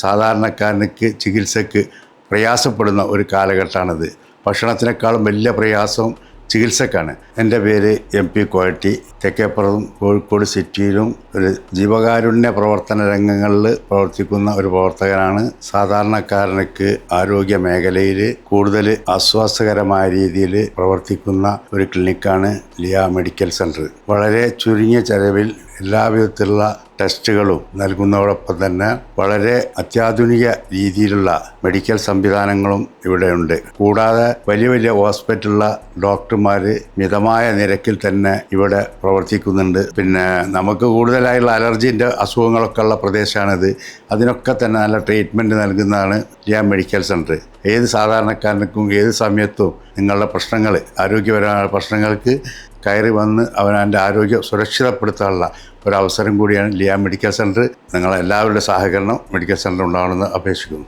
സാധാരണക്കാരനക്ക് ചികിത്സക്ക് പ്രയാസപ്പെടുന്ന ഒരു കാലഘട്ടമാണിത്. ഭക്ഷണത്തിനേക്കാളും വലിയ പ്രയാസം ചികിത്സക്കാണ്. എൻ്റെ പേര് MP കോയട്ടി. തെക്കേപ്പുറം കോഴിക്കോട് സിറ്റിയിലും ഒരു ജീവകാരുണ്യ പ്രവർത്തന രംഗങ്ങളിൽ പ്രവർത്തിക്കുന്ന ഒരു പ്രവർത്തകനാണ്. സാധാരണക്കാരനക്ക് ആരോഗ്യ മേഖലയിൽ കൂടുതൽ ആശ്വാസകരമായ രീതിയിൽ പ്രവർത്തിക്കുന്ന ഒരു ക്ലിനിക്കാണ് ലിയ മെഡിക്കൽ സെൻറ്റർ. വളരെ ചുരുങ്ങിയ ചെലവിൽ എല്ലാവിധത്തിലുള്ള ടെസ്റ്റുകളും നൽകുന്നതോടൊപ്പം തന്നെ വളരെ അത്യാധുനിക രീതിയിലുള്ള മെഡിക്കൽ സംവിധാനങ്ങളും ഇവിടെയുണ്ട്. കൂടാതെ വലിയ വലിയ ഹോസ്പിറ്റലിലെ ഡോക്ടർമാർ മിതമായ നിരക്കിൽ തന്നെ ഇവിടെ പ്രവർത്തിക്കുന്നുണ്ട്. പിന്നെ നമുക്ക് കൂടുതലായുള്ള അലർജീൻ്റെ അസുഖങ്ങളൊക്കെ ഉള്ള പ്രദേശമാണിത്. അതിനൊക്കെ തന്നെ നല്ല ട്രീറ്റ്മെൻറ്റ് നൽകുന്നതാണ് ലിയ മെഡിക്കൽ സെൻറ്റർ. ഏത് സാധാരണക്കാരനും ഏത് സമയത്തും നിങ്ങളുടെ പ്രശ്നങ്ങൾ, ആരോഗ്യപരമായ പ്രശ്നങ്ങൾക്ക് കയറി വന്ന് അവനവൻ്റെ ആരോഗ്യം സുരക്ഷിതപ്പെടുത്താനുള്ള ഒരവസരം കൂടിയാണ് ലിയ മെഡിക്കൽ സെൻറ്റർ. നിങ്ങളെല്ലാവരുടെ സഹകരണം മെഡിക്കൽ സെൻറ്റർ ഉണ്ടാവണമെന്ന് അപേക്ഷിക്കുന്നു.